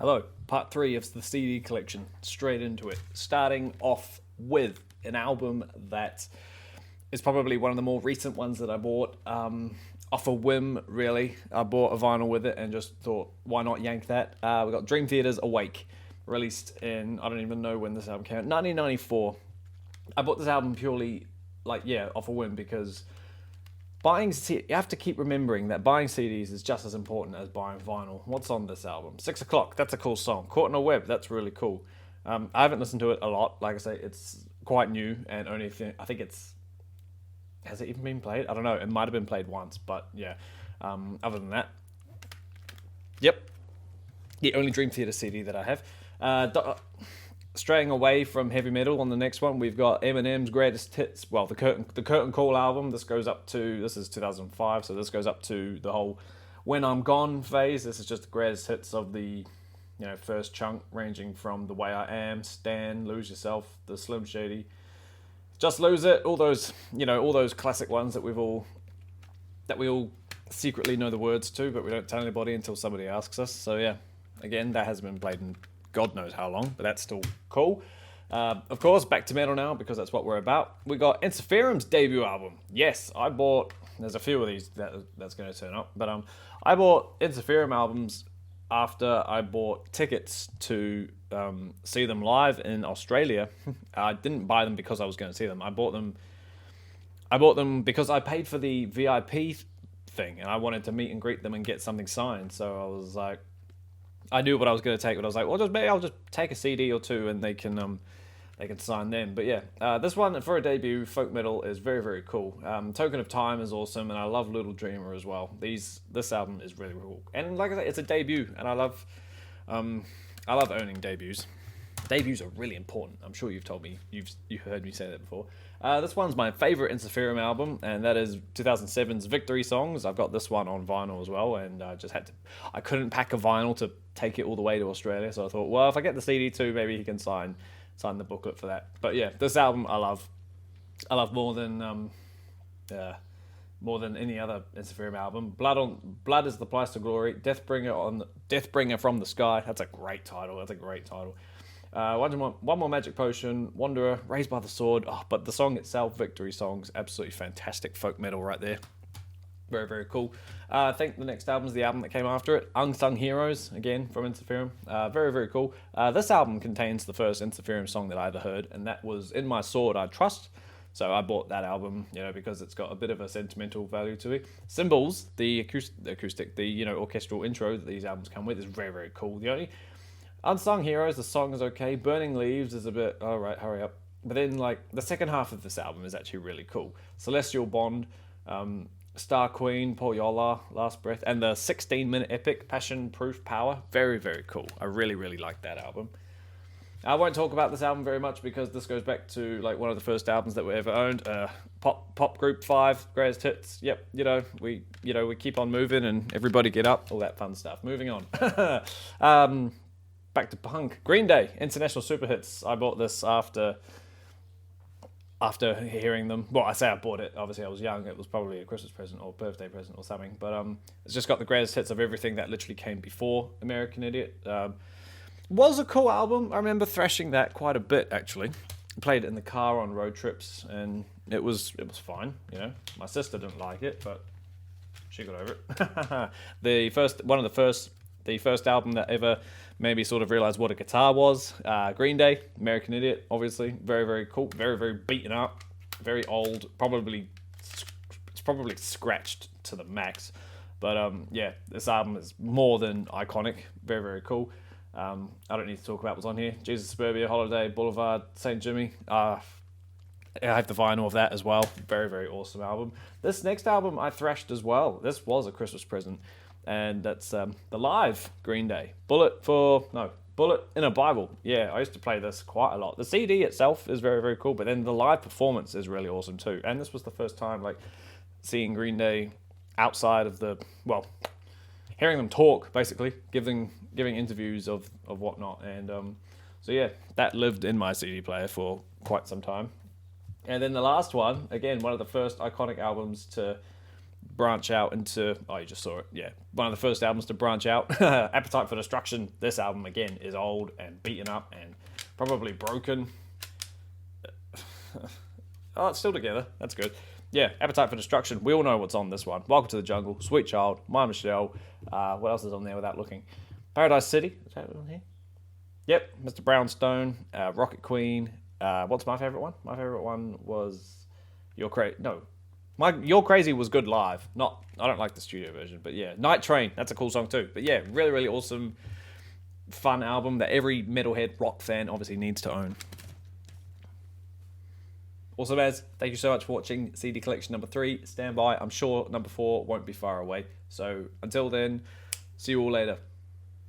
Hello, part 3 of the CD collection. Straight into it. Starting off with an album that is probably one of the more recent ones that I bought off a whim, really. I bought a vinyl with it and just thought, why not yank that? We got Dream Theater's Awake, released in, I don't even know when this album came out, 1994. I bought this album purely, off a whim because you have to keep remembering that buying CDs is just as important as buying vinyl. What's on this album? 6 O'Clock, that's a cool song. Caught in a Web, that's really cool. I haven't listened to it a lot. Like I say, it's quite new and I think it's... Has it even been played? I don't know. It might have been played once, but yeah. Other than that, yep. The only Dream Theater CD that I have. Straying away from heavy metal on the next one, we've got Eminem's Greatest Hits. Well, the Curtain Call album. This is 2005, so this goes up to the whole When I'm Gone phase. This is just the greatest hits of the first chunk, ranging from The Way I Am, Stan, Lose Yourself, The Slim Shady, Just Lose It, all those classic ones that we all secretly know the words to, but we don't tell anybody until somebody asks us. So yeah, again, that hasn't been played in God knows how long, but that's still cool. Of course, back to metal now, because that's what we're about. We got Ensiferum's debut album. Yes, I bought... There's a few of these that's going to turn up, but I bought Ensiferum albums after I bought tickets to see them live in Australia. I didn't buy them because I was going to see them. I bought them because I paid for the VIP thing, and I wanted to meet and greet them and get something signed. So I was like, I knew what I was going to take, but I was like, well, maybe I'll just take a CD or two and they can sign them. But yeah, this one for a debut folk metal is very, very cool. Token of Time is awesome, and I love Little Dreamer as well. This album is really, really cool, and like I said, it's a debut, and I love owning debuts. Debuts are really important. I'm sure you've told me, you've heard me say that before. This one's my favorite Ensiferum album, and that is 2007's Victory Songs. I've got this one on vinyl as well, and I couldn't pack a vinyl to take it all the way to Australia, so I thought, well, if I get the CD too, maybe he can sign the booklet for that. But yeah, this album I love more than any other Ensiferum album. Blood is the Price to Glory. Deathbringer from the Sky. That's a great title. One more Magic Potion, Wanderer, Raised by the Sword. Oh, but the song itself, Victory Songs, absolutely fantastic folk metal right there. Very, very cool. I think the next album is the album that came after it, Unsung Heroes, again, from Ensiferum. Very, very cool. This album contains the first Ensiferum song that I ever heard, and that was In My Sword I Trust. So I bought that album, because it's got a bit of a sentimental value to it. Symbols, the acoustic, orchestral intro that these albums come with is very, very cool. The only Unsung Heroes, the song is okay. Burning Leaves is a bit, all right, hurry up. But then, the second half of this album is actually really cool. Celestial Bond, Star Queen, Paul Yola, Last Breath, and the 16-minute epic, Passion Proof Power. Very, very cool. I really, really like that album. I won't talk about this album very much because this goes back to one of the first albums that we ever owned. Pop Group 5, Greatest Hits. Yep, we keep on moving and everybody get up, all that fun stuff. Moving on. Back to punk. Green Day, International Super Hits. I bought this after hearing them. Well, I say I bought it. Obviously, I was young. It was probably a Christmas present or birthday present or something. But it's just got the greatest hits of everything that literally came before American Idiot. Was a cool album. I remember thrashing that quite a bit, actually. Played it in the car on road trips, and it was fine. My sister didn't like it, but she got over it. The first album that ever made me sort of realize what a guitar was. Green Day, American Idiot, obviously. Very, very cool. Very, very beaten up. Very old. It's probably scratched to the max. But yeah, this album is more than iconic. Very, very cool. I don't need to talk about what's on here. Jesus Suburbia, Holiday, Boulevard, St. Jimmy. I have the vinyl of that as well. Very, very awesome album. This next album I thrashed as well. This was a Christmas present. And that's the live Green Day. Bullet in a Bible. Yeah, I used to play this quite a lot. The CD itself is very, very cool, but then the live performance is really awesome too. And this was the first time seeing Green Day outside of hearing them talk, basically, giving interviews of whatnot. And so yeah, that lived in my CD player for quite some time. And then the last one, again, one of the first iconic albums to branch out into, oh, you just saw it, yeah, one of the first albums to branch out. Appetite for Destruction. This album again is old and beaten up and probably broken. Oh, it's still together. That's good. Yeah, Appetite for Destruction. We all know what's on this one. Welcome to the Jungle, Sweet Child, My Michelle. What else is on there without looking? Paradise City. Is that on here? Yep, Mr. Brownstone, Rocket Queen. What's my favorite one? My favorite one was You're Crazy. No, You're Crazy was good live. Not, I don't like the studio version, but yeah, Night Train. That's a cool song too. But yeah, really, really awesome, fun album that every metalhead rock fan obviously needs to own. Also, as thank you so much for watching CD collection number 3. Stand by. I'm sure number 4 won't be far away. So until then, see you all later.